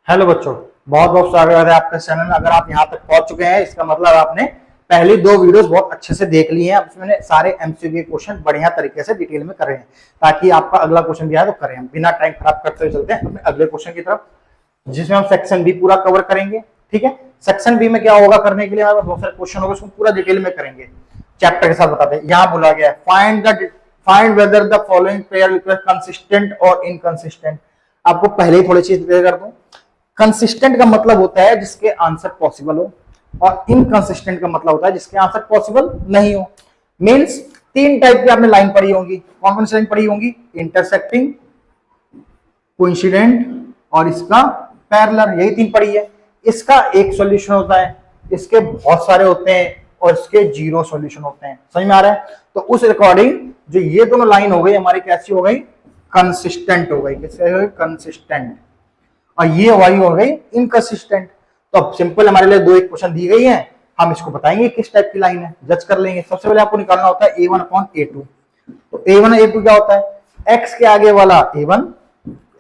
Hello बच्चों, बहुत बहुत स्वागत है आपका चैनल में। अगर आप यहाँ तक पहुंच चुके हैं इसका मतलब आपने पहली दो वीडियोस बहुत अच्छे से देख ली हैं। अब इसमें सारे एमसीक्यू क्वेश्चन बढ़िया तरीके से डिटेल में कर रहे हैं ताकि आपका अगला क्वेश्चन भी आए तो करें। हम बिना टाइम खराब करते हुए चलते हैं अपने अगले क्वेश्चन की तरफ, जिसमें हम सेक्शन बी पूरा कवर करेंगे। ठीक है, सेक्शन बी में क्या होगा करने के लिए हमारे पास बहुत सारे क्वेश्चन होगा, उसको पूरा डिटेल में करेंगे, चैप्टर के साथ बताते हैं। यहाँ बोला गया है find whether the following pair consistent और इनकंसिस्टेंट। आपको पहले ही थोड़ी चीज क्लियर कर दूं। कंसिस्टेंट का मतलब होता है जिसके आंसर पॉसिबल हो, और इनकंसिस्टेंट का मतलब होता है जिसके आंसर पॉसिबल नहीं हो। मींस तीन टाइप की आपने लाइन पढ़ी होंगी। कौन कौन सी लाइन पढ़ी होंगी? इंटरसेक्टिंग, कोइंसिडेंट और इसका पैरेलल, यही तीन पढ़ी है। इसका एक सॉल्यूशन होता है, इसके बहुत सारे होते हैं और इसके जीरो सॉल्यूशन होते हैं। समझ में आ रहा है? तो उस अकॉर्डिंग जो ये दोनों लाइन हो गई हमारी कैसी हो गई? कंसिस्टेंट हो गई। किससे हो गई? कंसिस्टेंट। और ये वाली हो गई इनकंसिस्टेंट। तो अब सिंपल हमारे लिए दो एक क्वेश्चन दी गई है, हम इसको बताएंगे किस टाइप की लाइन है, जज कर लेंगे। सबसे पहले आपको निकालना होता है a1 अपॉन a2। तो a1 a2 क्या होता है? x के आगे वाला a1,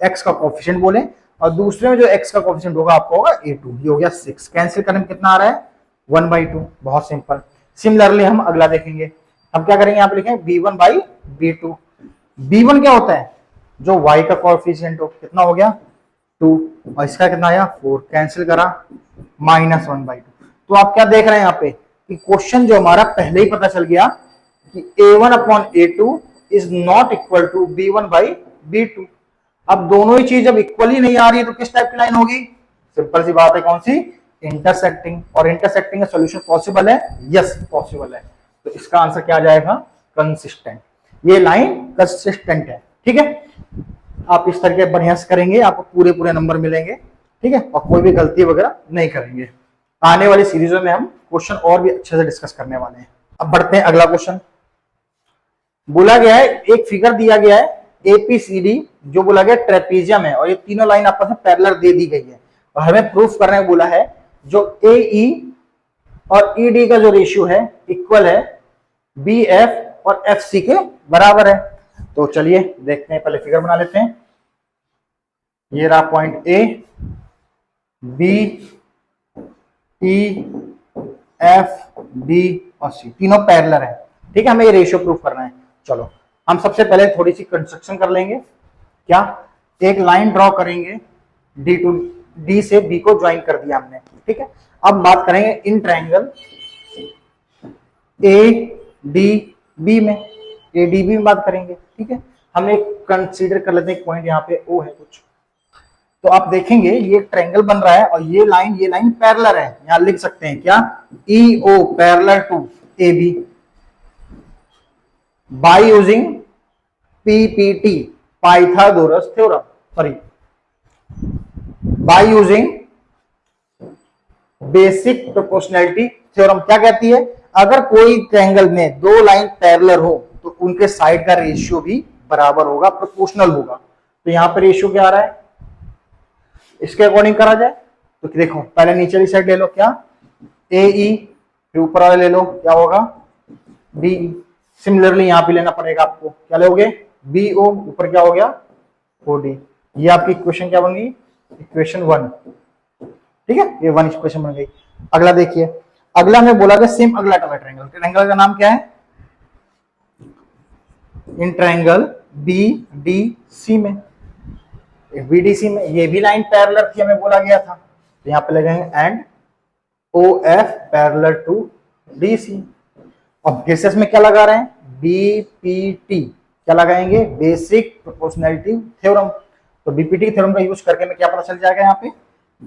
x का कोएफिशिएंट बोले, और दूसरे में जो x का कोएफिशिएंट होगा आपको होगा a2। ये हो गया 6। कैंसिल करने में कितना आ रहा है? 1/2। बहुत सिंपल। सिमिलरली हम अगला देखेंगे। हम क्या करेंगे? यहाँ पे लिखेंगे b1/b2। b1 क्या होता है? जो y का कोएफिशिएंट हो। कितना हो गया? 2। और इसका कितना आया? 4। कैंसिल करा, -1/2। तो आप क्या देख रहे हैं यहाँ पे कि क्वेश्चन जो हमारा पहले ही पता चल गया कि a1 upon a2 is not equal to b1/b2। अब दोनों ही चीज जब इक्वली नहीं आ रही है तो किस टाइप की लाइन होगी? सिंपल सी बात है, कौन सी? इंटरसेक्टिंग। और इंटरसेक्टिंग का सोल्यूशन पॉसिबल है? यस पॉसिबल है। तो इसका आंसर क्या आ जाएगा? कंसिस्टेंट। ये लाइन कंसिस्टेंट है। ठीक है, आप इस तरीके बढ़िया से करेंगे, आपको पूरे पूरे नंबर मिलेंगे। ठीक है, और कोई भी गलती वगैरह नहीं करेंगे। आने वाली सीरीजों में हम क्वेश्चन और भी अच्छे से डिस्कस करने वाले हैं। अब बढ़ते हैं अगला क्वेश्चन। बोला गया है, एक फिगर दिया गया है एपीसीडी, जो बोला गया ट्रेपीजियम है, और ये तीनों लाइन आपस में पैरेलल दे दी गई है, और हमें प्रूफ करने को बोला है जो AE और ED का जो रेशियो है इक्वल है BF और FC के बराबर है। तो चलिए देखते हैं, पहले फिगर बना लेते हैं। ये रहा point A, B, E, F, D और C, तीनों पैरेलल है। ठीक है, हमें ये रेशियो प्रूफ करना है। चलो हम सबसे पहले थोड़ी सी कंस्ट्रक्शन कर लेंगे। क्या? एक लाइन ड्रॉ करेंगे, D से B को ज्वाइन कर दिया हमने। ठीक है, अब बात करेंगे इन ट्रायंगल ADB में, ADB में बात करेंगे। ठीक है, हम एक कंसीडर कर लेते हैं, एक पॉइंट यहाँ पे O है कुछ। तो आप देखेंगे ये ट्रायंगल बन रहा है और ये लाइन पैरेलल है। यहां लिख सकते हैं क्या? EO parallel to AB by using PPT, Pythagoras theorem, sorry by using basic proportionality theorem. क्या कहती है? अगर कोई ट्रायंगल में दो लाइन पैरेलल हो तो उनके साइड का रेशियो भी बराबर होगा, प्रोपोर्शनल होगा। तो यहां पर रेशियो क्या आ रहा है? इसके अकॉर्डिंग करा जाए तो देखो, पहले नीचे वाली साइड ले लो, क्या? AE, फिर ऊपर वाले ले लो, क्या होगा? BE। सिमिलरली यहां पे लेना पड़ेगा आपको, क्या लोगे? BO, ऊपर क्या हो गया? OD। ये आपकी इक्वेशन क्या बन गई? इक्वेशन 1। ठीक है, ये 1 इक्वेशन बन गई। अगला देखिए, अगला में बोला गया सेम अगला ट्रायंगल। ट्रायंगल का नाम क्या है? इन ट्रायंगल BDC में, BDC में ये भी लाइन पैरेलल थी, हमें बोला गया था। तो यहां पे लगेंगे and OF parallel to DC। अब केसेस में क्या लगा रहे हैं? BPT। क्या लगाएंगे? Basic proportionality theorem. तो BPT थ्योरम का यूज करके हमें क्या पता चल जाएगा यहाँ पे?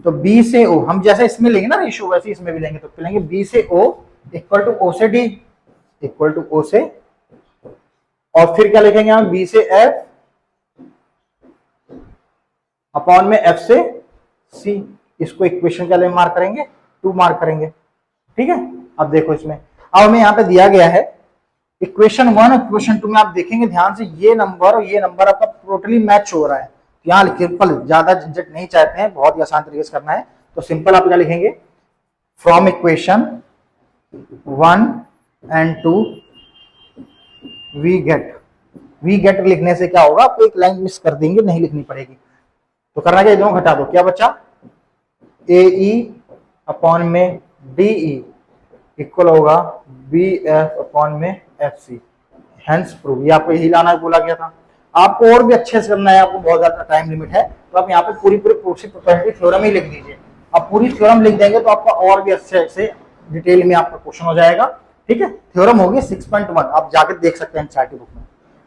तो B से O, हम जैसे इसमें लेंगे ना रेशियो, वैसे इसमें भी लेंगे। तो लेंगे B से O इक्वल टू O से D, इक्वल टू O से, और फिर क्या लिखेंगे हम? B से F अपॉन में F से C। इसको इक्वेशन क्या मार्क करेंगे? 2 मार्क करेंगे। ठीक है, अब देखो इसमें, अब हमें यहाँ पे दिया गया है इक्वेशन 1 और इक्वेशन 2 में आप देखेंगे ध्यान से, ये नंबर और ये नंबर आपका टोटली मैच हो रहा है। तो यहाँ सिंपल, ज्यादा झंझट नहीं चाहते हैं, बहुत ही आसान तरीके से करना है। तो सिंपल आप क्या लिखेंगे? From equation 1 and 2 we get लिखने से क्या होगा? आपको एक लाइन मिस कर देंगे, नहीं लिखनी पड़ेगी। तो करना क्या? दोनों घटा दो, क्या बचा? ए ई अपॉन में डी ई इक्वल होगा बी एफ अपॉन में एफ सी, हेंस प्रूव। ये आपको यही लाना बोला गया था। आपको और भी अच्छे से करना है, आपको बहुत ज्यादा टाइम लिमिट है, तो आप यहाँ पे पूरी प्रोपेबिलिटी थ्योरम ही लिख दीजिए। आप पूरी थ्योरम लिख देंगे तो आपका और भी अच्छे से डिटेल में आपका क्वेश्चन हो जाएगा। ठीक है, थ्योरम होगी 6.1, आप जाकर देख सकते हैं एनसीईआरटी बुक में।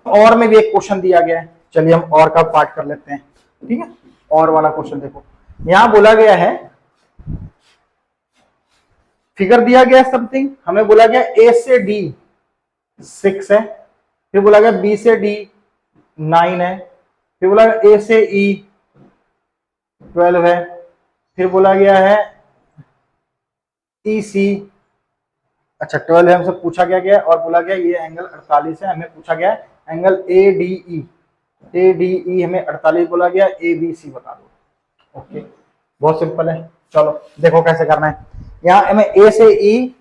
और में भी एक क्वेश्चन दिया गया है, चलिए हम और का पार्ट कर लेते हैं। ठीक है, और वाला क्वेश्चन देखो, यहां बोला गया है, फिगर दिया गया समथिंग, हमें बोला गया ए से डी 6 है, फिर बोला गया बी से डी 9 है, फिर बोला गया ए से ई 12 है, फिर बोला गया है ई सी, अच्छा 12 है हमसे पूछा गया और बोला गया ये एंगल 48 है, हमें पूछा गया एंगल ए डी ई हमें 48 बोला गया, ए बी सी बता दो। ओके, बहुत सिंपल है, चलो देखो कैसे करना है। यहाँ हमें ए से ई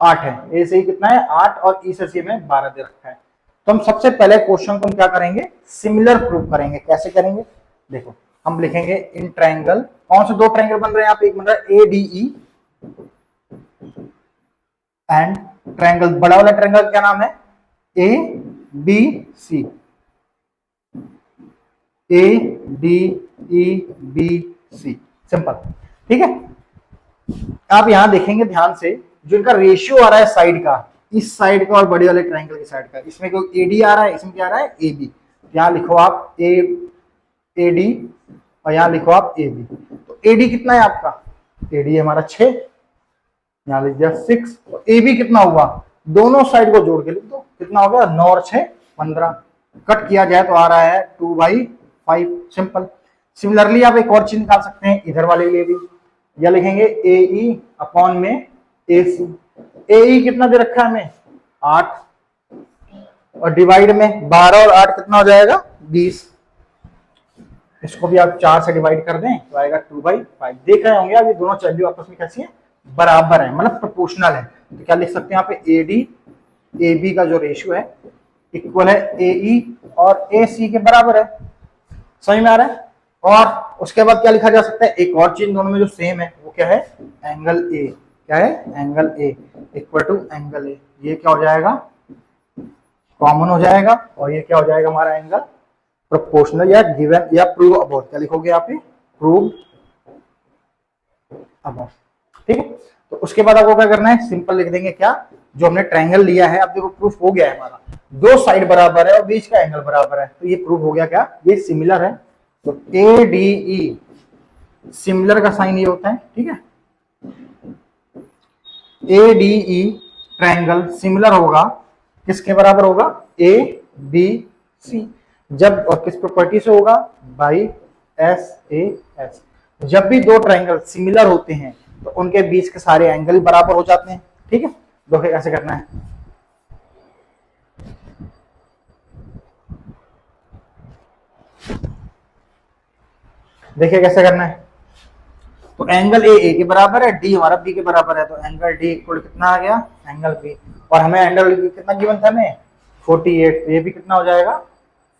8 है, ए से ई कितना है 8 और ई से सी में 12 दे रखा है। तो हम सबसे पहले क्वेश्चन को हम क्या करेंगे, सिमिलर प्रूव करेंगे। कैसे करेंगे देखो, हम लिखेंगे इन ट्रायंगल, कौन से दो ट्रायंगल बन रहे हैं यहाँ पे, एक बन रहा है A D E and triangle, बड़ा वाला ट्रायंगल क्या नाम है A B C, A D E B C, simple. ठीक है, आप यहां देखेंगे ध्यान से, जो इनका रेशियो आ रहा है साइड का, इस साइड का और बड़े वाले ट्रायंगल की साइड का, इसमें कोई एडी आ रहा है, इसमें क्या आ रहा है ए बी, यहां लिखो आप ए डी और यहां लिखो आप ए बी। तो एडी कितना है आपका, एडी हमारा 6, यहां लिख दिया 6, तो ए बी कितना हुआ, दोनों साइड को जोड़ के लिख दो, कितना हो गया 9 और 6 15, कट किया जाए तो आ रहा है 2/5, सिंपल। सिमिलरली आप एक और चीज निकाल सकते हैं इधर वाले लिए भी, या लिखेंगे ए ई अपॉन में ए सी, ए ई कितना दे रखा है हमें 8 और डिवाइड में 12 और 8 कितना हो जाएगा 20, इसको भी आप 4 से डिवाइड कर दें तो आएगा 2/5। देख रहे होंगे आप ये दोनों वैल्यू आपस में कैसी है, बराबर है, मतलब प्रोपोर्शनल है। तो क्या लिख सकते हैं यहाँ पे ए डी ए बी का जो रेशियो है इक्वल है ए ई और ए सी के बराबर है, समझ में आ रहा है। और उसके बाद क्या लिखा जा सकता है, एक और चीज दोनों में जो सेम है वो क्या है, एंगल ए, क्या है angle A equal to angle A, ये क्या हो जाएगा कॉमन हो जाएगा, और ये क्या हो जाएगा हमारा एंगल प्रोपोर्शनल या गिवन या प्रूव अबोव, क्या लिखोगे आप प्रूव अबोव। ठीक है, तो उसके बाद आपको क्या करना है, सिंपल लिख देंगे क्या, जो हमने ट्रायंगल लिया है, अब देखो प्रूफ हो गया है हमारा, दो साइड बराबर है और बीच का एंगल बराबर है, तो ये प्रूफ हो गया क्या, ये सिमिलर है। तो ए डी ई सिमिलर का साइन ये होता है। ठीक है, A D E triangle similar होगा, किसके बराबर होगा, ए बी सी, जब और किस प्रॉपर्टी से होगा, बाई एस ए एस, जब भी दो ट्रायंगल सिमिलर होते हैं तो उनके बीच के सारे एंगल बराबर हो जाते हैं। ठीक है, देखिए कैसे करना है, देखिए कैसे करना है। तो एंगल ए के बराबर है, डी हमारा बी के बराबर है, तो एंगल डी इक्वल कितना आ गया, एंगल बी, और हमें एंगल बी कितना गिवन था हमें 48, तो ये भी कितना हो जाएगा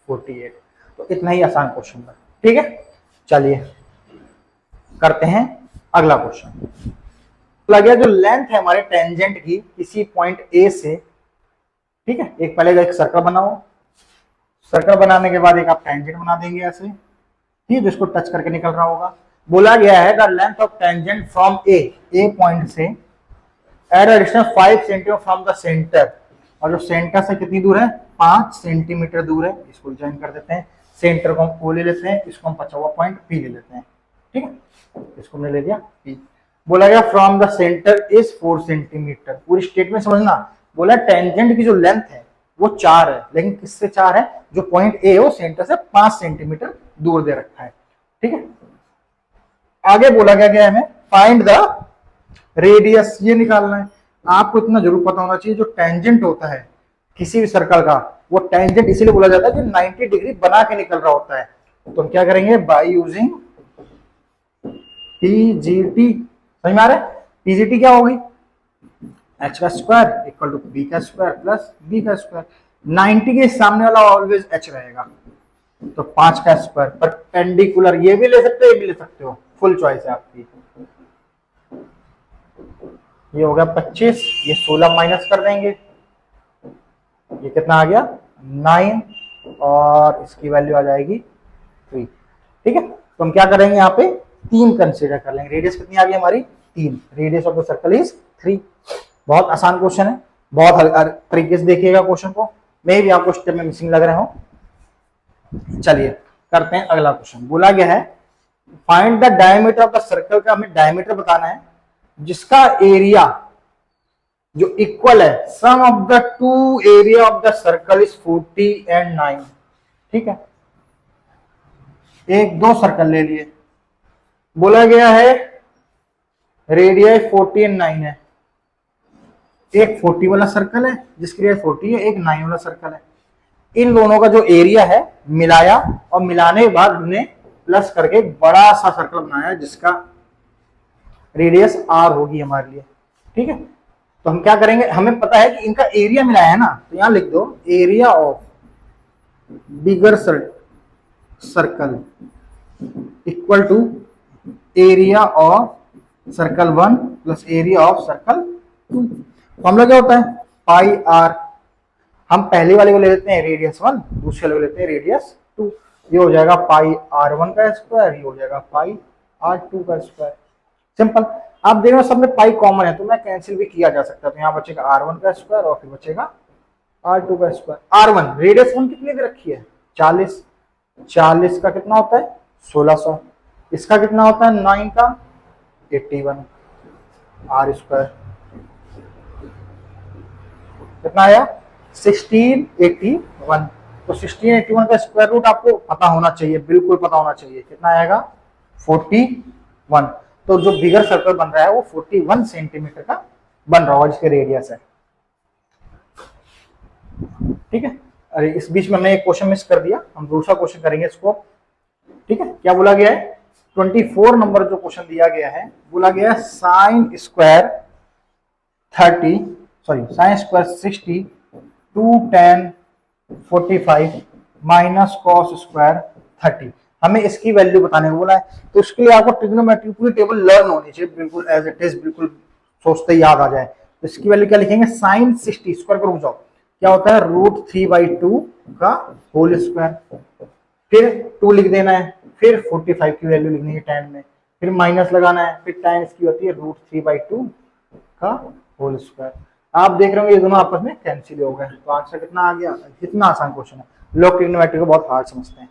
48। तो इतना ही आसान क्वेश्चन था। ठीक है, चलिए करते हैं अगला क्वेश्चन। लगे जो लेंथ है हमारे टेंजेंट की किसी पॉइंट ए से, ठीक है, एक पहले एक सर्कल बनाओ, सर्कल बनाने के बाद एक आप टेंजेंट बना देंगे ऐसे, ठीक है, जिसको टच करके निकल रहा होगा। बोला गया है the length of tangent from a point से at a distance 5 centimetre from the centre, और जो सेंटर से कितनी दूर है 5 सेंटीमीटर दूर है, इसको ज्वाइन कर देते हैं, सेंटर को हम ओ ले लेते हैं, इसको हम बचा हुआ पॉइंट पी ले लेते हैं। ठीक है, इसको हमने ले लिया पी। बोला गया from the centre is 4 centimetre, पूरी स्टेटमेंट समझना। बोला टेंजेंट की जो लेंथ है वो 4 है, लेकिन किससे 4 है, जो पॉइंट ए हो सेंटर से 5 सेंटीमीटर दूर दे रखा है। ठीक है, आगे बोला गया हमें फाइंड द रेडियस, ये निकालना है। आपको इतना जरूर पता होना चाहिए, जो टेंजेंट होता है किसी भी सर्कल का, वो टेंजेंट इसीलिए बोला जाता है कि 90 डिग्री बना के निकल रहा होता है। तो हम क्या करेंगे, बाय यूजिंग पीजीटी, समझ में आ रहा है, पीजीटी क्या होगी, एच का स्क्वायर इक्वल टू बी का स्क्वायर प्लस बी का स्क्वायर। 90 के सामने वाला ऑलवेज एच रहेगा, तो 5 का स्क्वायर, परपेंडिकुलर ये भी ले सकते हो ये भी ले सकते हो, फुल चॉइस है आपकी। ये हो गया 25, ये 16 माइनस कर देंगे, ये कितना आ गया 9, और इसकी वैल्यू आ जाएगी 3। ठीक है, तो हम क्या करेंगे यहाँ पे 3 कंसीडर कर लेंगे। रेडियस कितनी आ गई हमारी 3, radius of the circle is 3। बहुत आसान क्वेश्चन है, बहुत हर तरीके से देखिएगा क्वेश्चन को, मे भी आपको स्टेप में मिसिंग लग रहे हो। चलिए करते हैं अगला क्वेश्चन। बोला गया है find the diameter of the circle, का हमें डायमीटर बताना है जिसका एरिया जो इक्वल है sum of the two area of the circle is 40 and 9। ठीक है, एक दो सर्कल ले लिए, बोला गया है रेडियस 40 एंड 9 है। एक 40 वाला सर्कल है जिसकी रेडियस 40 है, एक 9 वाला सर्कल है। इन दोनों का जो एरिया है मिलाया, और मिलाने के बाद हमने प्लस करके एक बड़ा सा सर्कल बनाया जिसका रेडियस r होगी हमारे लिए। ठीक है, तो हम क्या करेंगे, हमें पता है कि इनका एरिया मिलाया है ना, तो यहां लिख दो area of bigger circle equal to area of circle 1 plus area of circle 2। Formula क्या होता है पाई r। हम पहले वाले को ले लेते हैं रेडियस 1, दूसरे वाले को लेते हैं रेडियस 2। ये हो जाएगा पाई r1 का स्क्वायर, ये हो जाएगा पाई r2 का स्क्वायर। सिंपल। आप देख रहे हो सब में पाई कॉमन है तो मैं कैंसिल भी किया जा सकता है, तो यहाँ बचेगा r1 का स्क्वायर और फिर बचेगा r2 का स्क्वायर। r1 रेडियस 1 कितनी दे रखी है 40, 40 का कितना होता है 1600, इसका कितना होता है 9 का 81 r स्क्वायर कितना आया 1681। तो 1681 का स्क्वायर रूट आपको पता होना चाहिए, बिल्कुल पता होना चाहिए, कितना आएगा 41। तो जो बिगर सर्कल बन रहा है वो 41 सेंटीमीटर का बन रहा होगा जिसके रेडियस है। ठीक है, अरे इस बीच में हमने एक क्वेश्चन मिस कर दिया, हम दूसरा क्वेश्चन करेंगे इसको। ठीक है, क्या बोला गया है 24 नंबर जो क्वेश्चन दिया गया है, बोला गया है sine square 60 2 tan 45 minus cos square 30। हमें इसकी वैल्यू बताने को बोला है, तो उसके लिए आपको ट्रिग्नोमेट्री पूरी टेबल लर्न होनी चाहिए, बिल्कुल एज इट इज, बिल्कुल सोचते याद आ जाए। तो इसकी वैल्यू क्या लिखेंगे साइन 60 स्क्वायर को रुक जाओ, क्या होता है √3/2 का होल स्क्वायर, फिर 2 लिख देना है, फिर 45 की वैल्यू लिखनी है tan में, फिर माइनस लगाना है, फिर tan इसकी होती है √3/2 का होल स्क्वायर। आप देख रहे होंगे ये दोनों आपस में कैंसिल हो गए, तो आंसर कितना आ गया। कितना आसान क्वेश्चन है, लोग ट्रिग्नोमेट्री को बहुत हार्ड समझते हैं।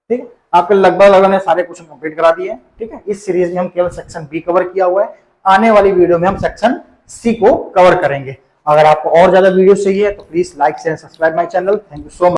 ठीक है, आपके लगभग ने सारे क्वेश्चन कंप्लीट करा दिए हैं। ठीक है, इस सीरीज में हम केवल सेक्शन बी कवर किया हुआ है, आने वाली वीडियो में हम सेक्शन सी को कवर करेंगे। अगर आपको और ज्यादा वीडियो चाहिए तो please like share subscribe my channel. Thank you so much.